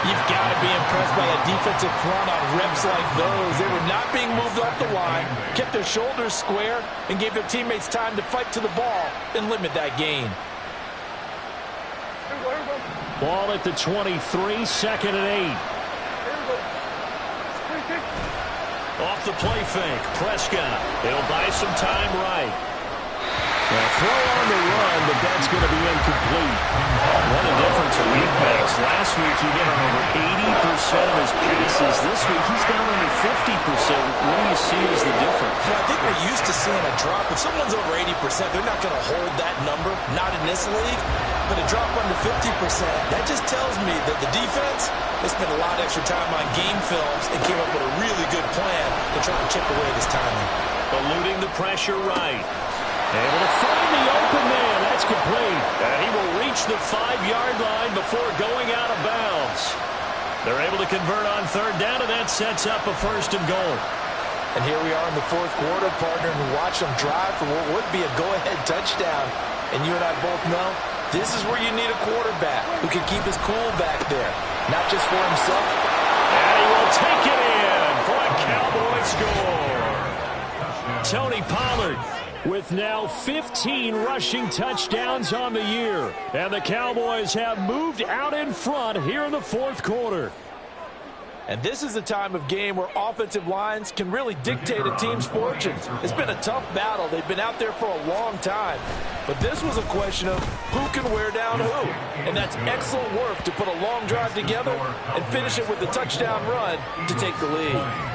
You've got to be impressed by that defensive front on reps like those. They were not being moved off the line, kept their shoulders square, and gave their teammates time to fight to the ball and limit that gain. Ball at the 23, 2nd and 8. Off the play fake, Prescott. He'll buy some time right. Now throw on the run, but that's going to be incomplete. What a difference a week makes. Last week he hit on over 80% of his passes. This week he's down under 50%. What do you see as the difference? Well, I think we're used to seeing a drop. If someone's over 80%, they're not going to hold that number, not in this league. But a drop under 50%, that just tells me that the defense has spent a lot of extra time on game films and came up with a really good plan to try to chip away this timing. Eluding the pressure right. Able to find the open man. That's complete. And he will reach the 5-yard line before going out of bounds. They're able to convert on 3rd down, and that sets up a 1st and goal. And here we are in the 4th quarter, partner, and watch them drive for what would be a go-ahead touchdown. And you and I both know this is where you need a quarterback who can keep his cool back there, not just for himself. And he will take it in for a Cowboy score. Tony Pollard with now 15 rushing touchdowns on the year. And the Cowboys have moved out in front here in the 4th quarter. And this is the time of game where offensive lines can really dictate a team's fortunes. It's been a tough battle. They've been out there for a long time. But this was a question of who can wear down who. And that's excellent work to put a long drive together and finish it with a touchdown run to take the lead.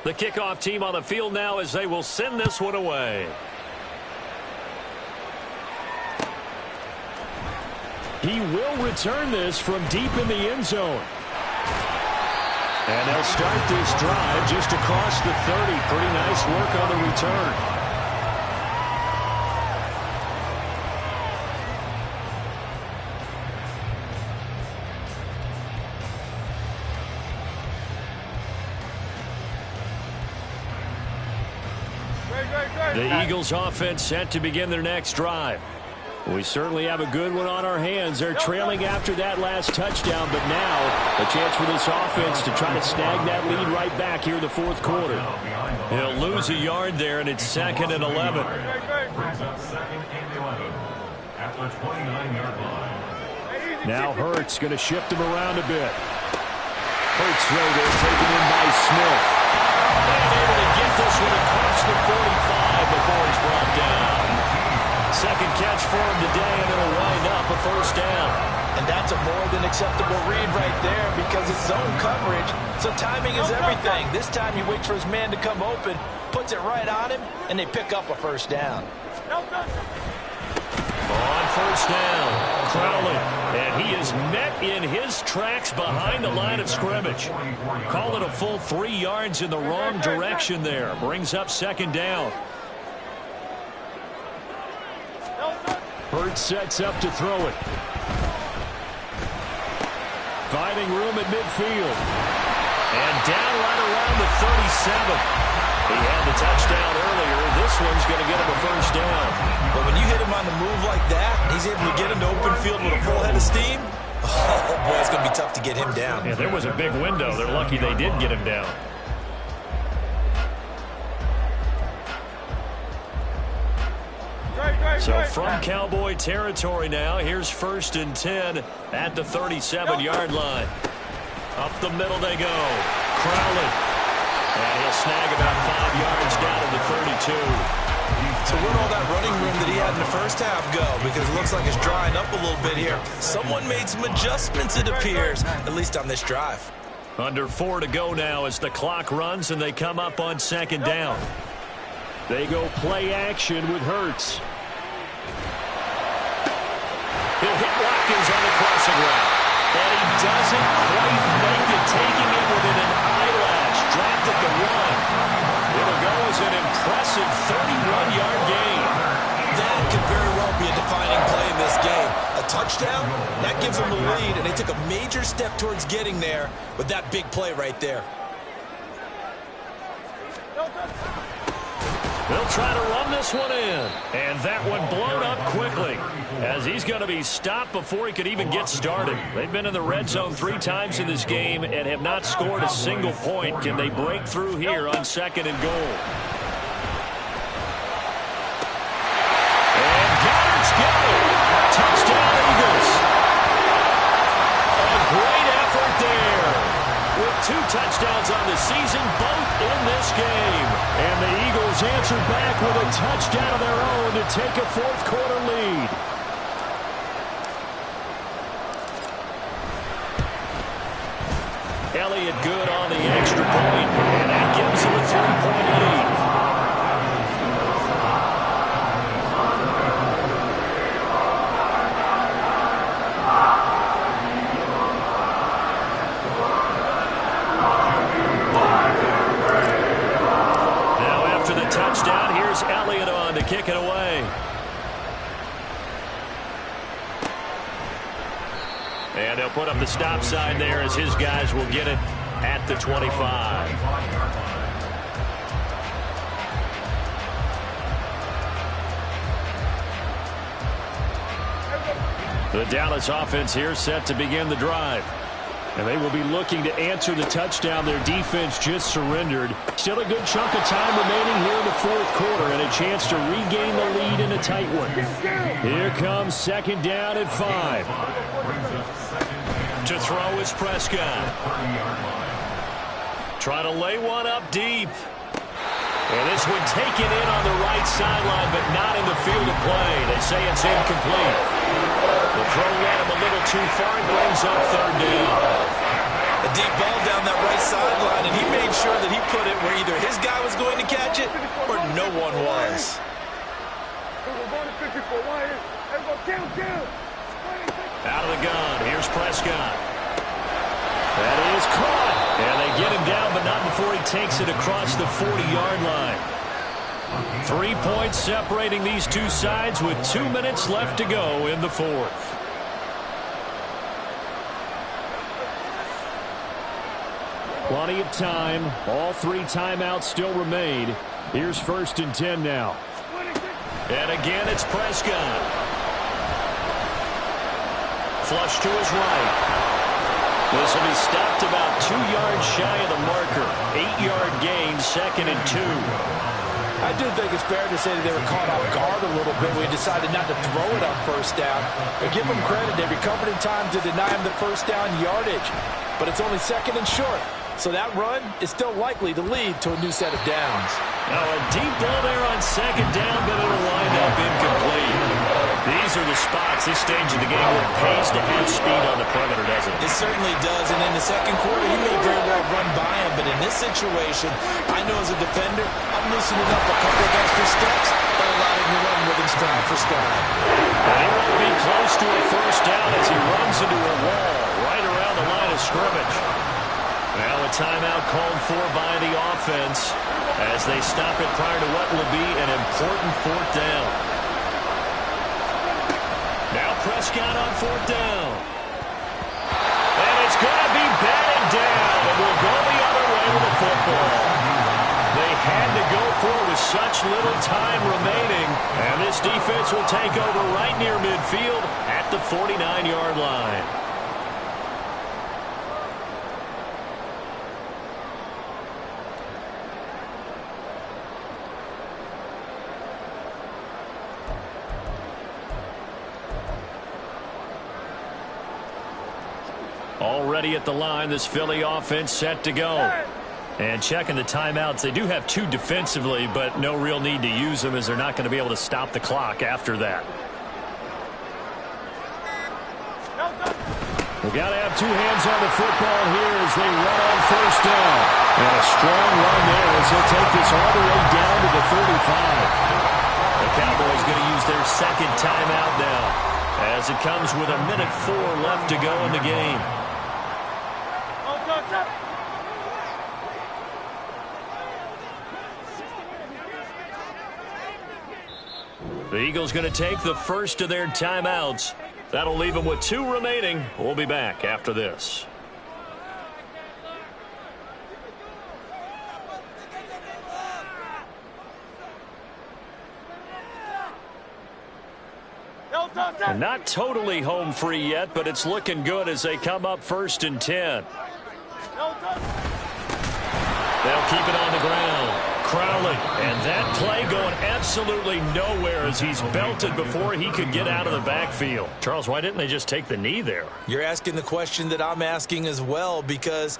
The kickoff team on the field now as they will send this one away. He will return this from deep in the end zone. And they'll start this drive just across the 30. Pretty nice work on the return. The Eagles offense set to begin their next drive. We certainly have a good one on our hands. They're trailing after that last touchdown, but now a chance for this offense to try to snag that lead right back here in the fourth quarter. He'll lose a yard there, and it's 2nd and 11. Brings up 2nd and 11 at the 29-yard line. Now Hurts going to shift him around a bit. Hurts throw there, taken in by Smith. And able to get this one across the 45 before he's brought down. Second catch for him today, and it'll wind up a first down. And that's a more than acceptable read right there because it's zone coverage, so timing is everything. This time he waits for his man to come open, puts it right on him, and they pick up a first down. On first down, Crowley, and he is met in his tracks behind the line of scrimmage. Call it a full 3 yards in the wrong direction there. Brings up 2nd down. Hurts sets up to throw it. Finding room at midfield. And down right around the 37. He had the touchdown earlier. This one's going to get him a first down. But when you hit him on the move like that, he's able to get into open field with a full head of steam. Oh, boy, it's going to be tough to get him down. Yeah, there was a big window. They're lucky they did get him down. So from Cowboy territory now, here's 1st and 10 at the 37-yard line. Up the middle they go. Crowley. And he'll snag about 5 yards down to the 32. So where'd all that running room that he had in the first half go? Because it looks like it's drying up a little bit here. Someone made some adjustments, it appears, at least on this drive. Under 4 to go now as the clock runs and they come up on 2nd down. They go play action with Hurts. He'll hit Watkins on the crossing route. And he doesn't quite make it, taking it within an eyelash. Dropped at the 1. It'll go as an impressive 31-yard gain. That could very well be a defining play in this game. A touchdown, that gives them the lead, and they took a major step towards getting there with that big play right there. They'll try to run this one in. And that one blown up quickly as he's going to be stopped before he could even get started. They've been in the red zone 3 times in this game and have not scored a single point. Can they break through here on 2nd and goal? And Goddard's got it. Touchdown, Eagles. A great effort there. With 2 touchdowns on the season, both in this game. And the Eagles answer back with a touchdown of their own to take a fourth quarter lead. Elliott good on the extra point, and that gives him a 3-point lead. Touchdown. Here's Elliott on to kick it away. And they'll put up the stop sign there as his guys will get it at the 25. The Dallas offense here set to begin the drive. And they will be looking to answer the touchdown their defense just surrendered. Still a good chunk of time remaining here in the fourth quarter and a chance to regain the lead in a tight one. Here comes 2nd down at 5. To throw is Prescott. Try to lay one up deep. And this one taken in on the right sideline, but not in the field of play. They say it's incomplete. The throw led him a little too far and brings up 3rd down. A deep ball down that right sideline, and he made sure that he put it where either his guy was going to catch it or no one was. Out of the gun, here's Prescott. That is caught. And they get him down, but not before he takes it across the 40-yard line. 3 points separating these two sides with 2 minutes left to go in the fourth. Plenty of time. All 3 timeouts still remain. Here's 1st and 10 now. And again, it's Prescott. Flush to his right. This will be stopped about 2 yards shy of the marker. 8-yard gain, 2nd and 2. I do think it's fair to say that they were caught off guard a little bit. We decided not to throw it on 1st down. But give them credit. They recovered in time to deny him the 1st down yardage. But it's only 2nd and short. So that run is still likely to lead to a new set of downs. Now a deep ball there on 2nd down, but it'll wind up incomplete. These are the spots, this stage of the game, where it pays to have speed on the perimeter, doesn't it? It certainly does, and in the 2nd quarter, he may very well run by him, but in this situation, I know as a defender, I'm loosening up a couple of extra steps and allowing him to run with him stride for stride. And he won't be close to a 1st down as he runs into a wall right around the line of scrimmage. Now a timeout called for by the offense as they stop it prior to what will be an important 4th down. Now Prescott on 4th down. And it's going to be batted down, and we'll go the other way with the football. They had to go for it with such little time remaining, and this defense will take over right near midfield at the 49-yard line. Already at the line, this Philly offense set to go. And checking the timeouts, they do have 2 defensively, but no real need to use them as they're not going to be able to stop the clock after that. We've got to have 2 hands on the football here as they run on 1st down. And a strong run there as they'll take this all the way down to the 35. The Cowboys going to use their 2nd timeout now as it comes with 1:04 left to go in the game. The Eagles going to take the first of their timeouts. That'll leave them with 2 remaining. We'll be back after this. And not totally home free yet, but it's looking good as they come up 1st and 10. They'll keep it on the ground. Crowley, and that play going absolutely nowhere as he's belted before he could get out of the backfield. Charles, why didn't they just take the knee there? You're asking the question that I'm asking as well, because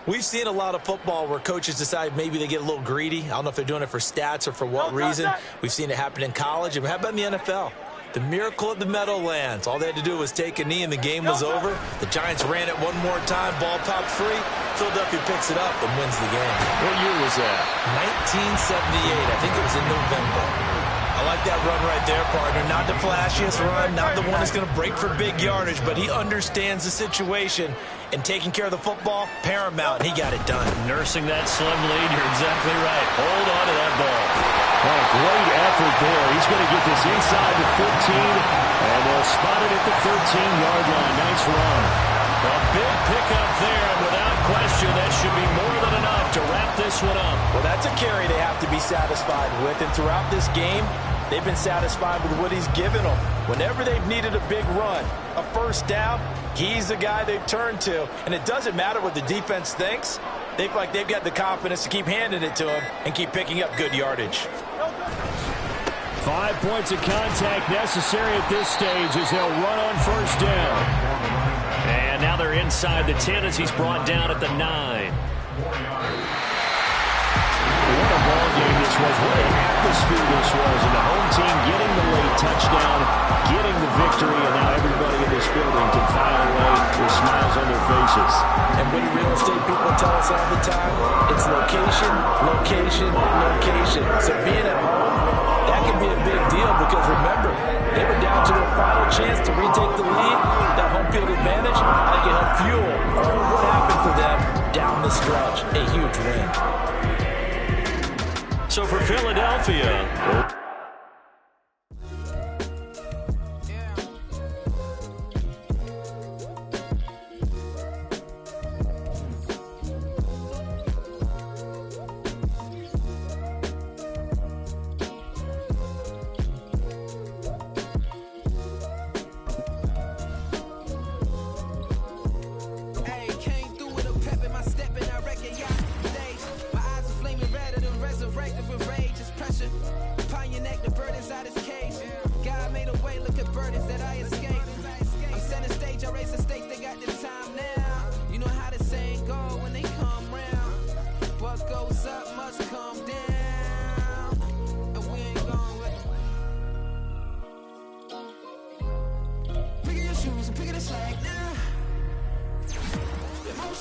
we've seen a lot of football where coaches decide maybe they get a little greedy. I don't know if they're doing it for stats or for what reason. We've seen it happen in college, and how about in the NFL? The miracle of the Meadowlands. All they had to do was take a knee and the game was over. The Giants ran it one more time. Ball popped free. Philadelphia picks it up and wins the game. What year was that? 1978. I think it was in November. I like that run right there, partner. Not the flashiest run, not the one that's going to break for big yardage, but he understands the situation, and taking care of the football, paramount, and he got it done. Nursing that slim lead, you're exactly right. Hold on to that ball. Oh, great effort there. He's going to get this inside the 15, and they'll spot it at the 13-yard line. Nice run. A big pickup there, and without question, that should be more than enough to wrap this one up. Well, that's a carry they have to be satisfied with, and throughout this game, they've been satisfied with what he's given them. Whenever they've needed a big run, a 1st down, he's the guy they've turned to, and it doesn't matter what the defense thinks. They feel like they've got the confidence to keep handing it to him and keep picking up good yardage. 5 points of contact necessary at this stage as they'll run on 1st down. And now they're inside the 10 as he's brought down at the 9. What a ball game this was. What an atmosphere this was. And the home team getting the late touchdown, getting the victory, and now everybody in this building can finally with smiles on their faces. And what do real estate people tell us all the time? It's location, location, location. So being at home, that can be a big deal because remember, they were down to their final chance to retake the lead. That home field advantage, I can help fuel what happened for them down the stretch. A huge win. So for Philadelphia,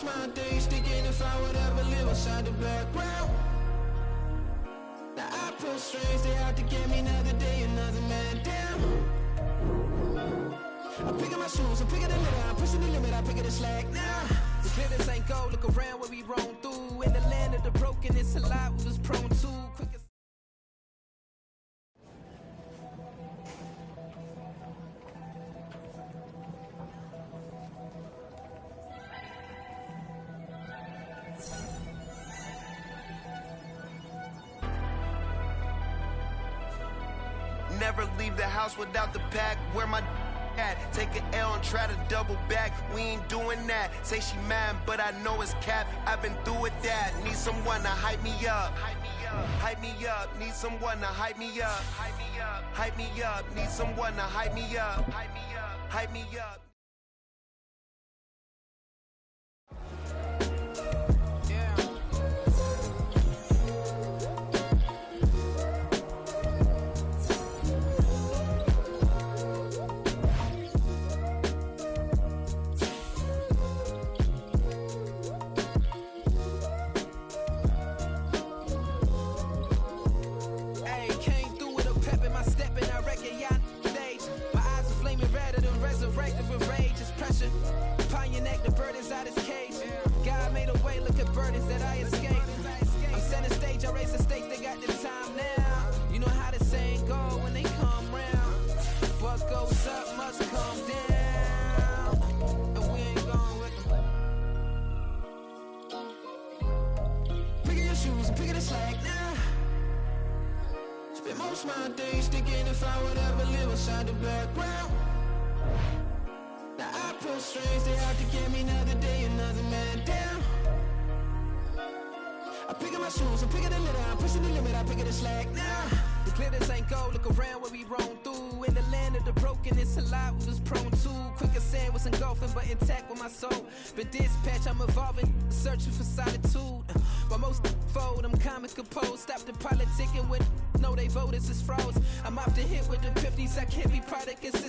my days thinking if I would ever live inside the background. Now I pull strings, they out to get me another day, another man down. I'm picking my shoes, I'm picking the limit, I'm pushing the limit, I'm picking the slack now. The clearest ain't gold, look around where we roam through. In the land of the broken, it's a lot we was prone to. Quickest never leave the house without the pack. Where my at? Take an L and try to double back. We ain't doing that. Say she mad, but I know it's cap. I've been through with that. Need someone to hype me up. Hype me up. Hype me up. Need someone to hype me up. Hype me up. Hype me up. Need someone to hype me up. Hype me up. Hype me up. My days thinking if I would ever live inside the background. Now I pull strings, they out to get me another day, another man down. I'm picking my shoes, I'm picking the litter, I'm pushing the limit, I'm picking the slack now. The glitters ain't gold, look around where we roam through. In the land of the broken, it's a lot we was prone to. Quicker sand was engulfing, but intact with my soul. But dispatch, I'm evolving, searching for solitude. But most fold, I'm comic composed. Stop the politicking when no they voters is frauds. I'm off the hit with the 50s, I can't be product consistent.